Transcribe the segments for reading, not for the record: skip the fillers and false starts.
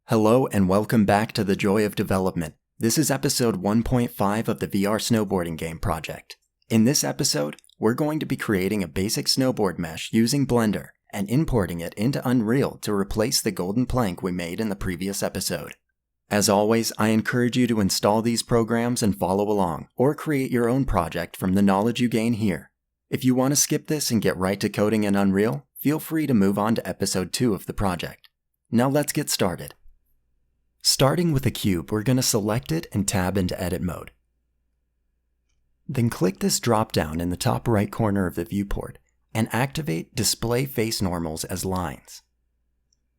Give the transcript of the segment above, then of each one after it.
Hello and welcome back to The Joy of Development. This is episode 1.5 of the VR snowboarding game project. In this episode, we're going to be creating a basic snowboard mesh using Blender and importing it into Unreal to replace the golden plank we made in the previous episode. As always, I encourage you to install these programs and follow along, or create your own project from the knowledge you gain here. If you want to skip this and get right to coding in Unreal, feel free to move on to episode 2 of the project. Now let's get started. Starting with a cube, we're going to select it and tab into edit mode. Then click this drop-down in the top right corner of the viewport and activate Display Face Normals as lines.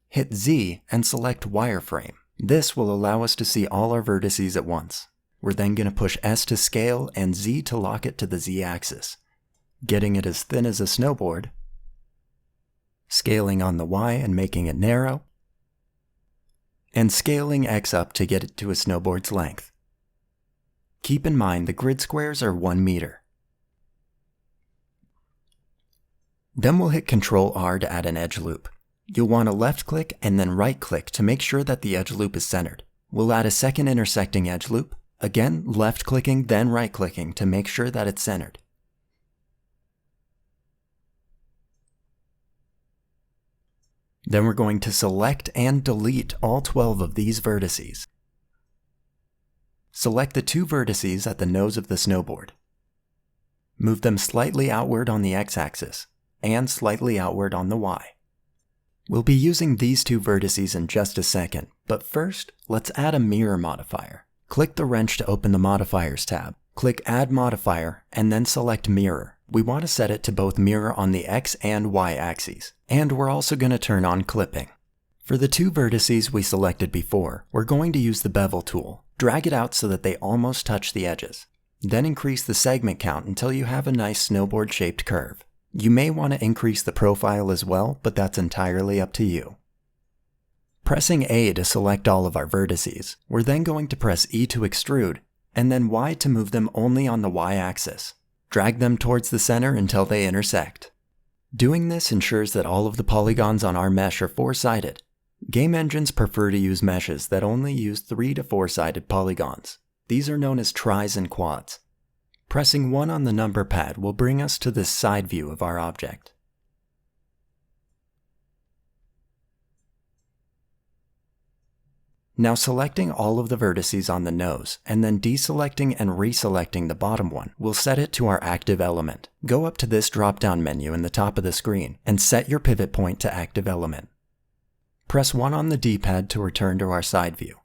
Hit Z and select Wireframe. This will allow us to see all our vertices at once. We're then going to push S to scale and Z to lock it to the Z-axis, getting it as thin as a snowboard, scaling on the Y and making it narrow, and scaling X up to get it to a snowboard's length. Keep in mind the grid squares are 1 meter. Then we'll hit Ctrl R to add an edge loop. You'll want to left click and then right click to make sure that the edge loop is centered. We'll add a second intersecting edge loop, again left clicking then right clicking to make sure that it's centered. Then we're going to select and delete all 12 of these vertices. Select the 2 vertices at the nose of the snowboard. Move them slightly outward on the x-axis and slightly outward on the y. We'll be using these 2 vertices in just a second, but first, let's add a mirror modifier. Click the wrench to open the Modifiers tab. Click Add Modifier and then select Mirror. We want to set it to both mirror on the X and Y axes. And we're also going to turn on clipping. For the 2 vertices we selected before, we're going to use the bevel tool. Drag it out so that they almost touch the edges. Then increase the segment count until you have a nice snowboard-shaped curve. You may want to increase the profile as well, but that's entirely up to you. Pressing A to select all of our vertices, we're then going to press E to extrude, and then Y to move them only on the Y-axis. Drag them towards the center until they intersect. Doing this ensures that all of the polygons on our mesh are 4-sided. Game engines prefer to use meshes that only use 3 to 4-sided polygons. These are known as tris and quads. Pressing 1 on the number pad will bring us to this side view of our object. Now selecting all of the vertices on the nose, and then deselecting and reselecting the bottom one, will set it to our active element. Go up to this drop-down menu in the top of the screen, and set your pivot point to active element. Press 1 on the D-pad to return to our side view.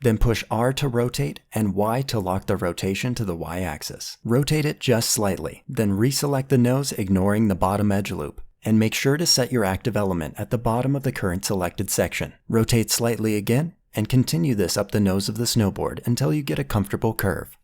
Then push R to rotate, and Y to lock the rotation to the Y-axis. Rotate it just slightly, then reselect the nose ignoring the bottom edge loop, and make sure to set your active element at the bottom of the current selected section. Rotate slightly again, and continue this up the nose of the snowboard until you get a comfortable curve.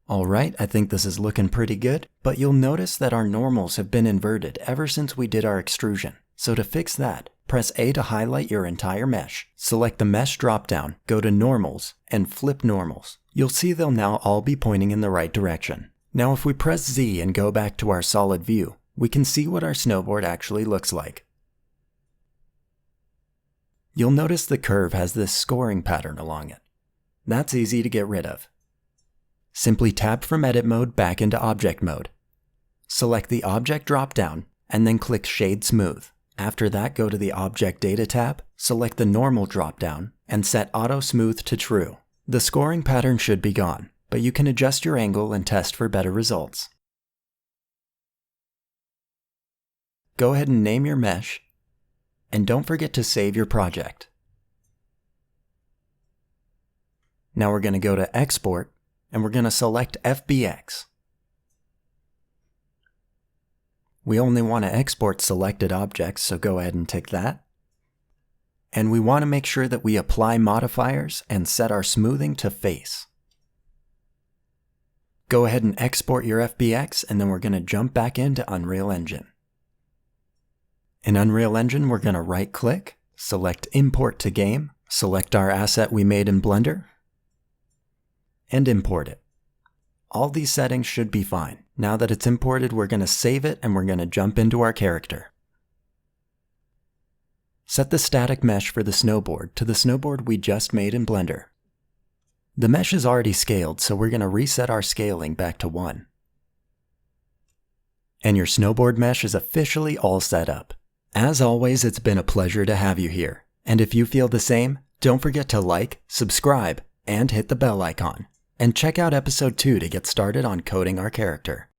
Alright, I think this is looking pretty good, but you'll notice that our normals have been inverted ever since we did our extrusion. So to fix that, press A to highlight your entire mesh. Select the Mesh dropdown, go to Normals, and flip Normals. You'll see they'll now all be pointing in the right direction. Now if we press Z and go back to our solid view, we can see what our snowboard actually looks like. You'll notice the curve has this scoring pattern along it. That's easy to get rid of. Simply tap from Edit mode back into Object mode. Select the Object drop-down, and then click Shade Smooth. After that, go to the Object Data tab, select the Normal drop-down, and set Auto Smooth to True. The scoring pattern should be gone, but you can adjust your angle and test for better results. Go ahead and name your mesh, and don't forget to save your project. Now we're going to go to Export, and we're going to select FBX. We only want to export selected objects, so go ahead and tick that. And we want to make sure that we apply modifiers and set our smoothing to face. Go ahead and export your FBX, and then we're going to jump back into Unreal Engine. In Unreal Engine, we're going to right-click, select Import to Game, select our asset we made in Blender, and import it. All these settings should be fine. Now that it's imported, we're going to save it and we're going to jump into our character. Set the static mesh for the snowboard to the snowboard we just made in Blender. The mesh is already scaled, so we're going to reset our scaling back to 1. And your snowboard mesh is officially all set up. As always, it's been a pleasure to have you here. And if you feel the same, don't forget to like, subscribe, and hit the bell icon. And check out episode 2 to get started on coding our character.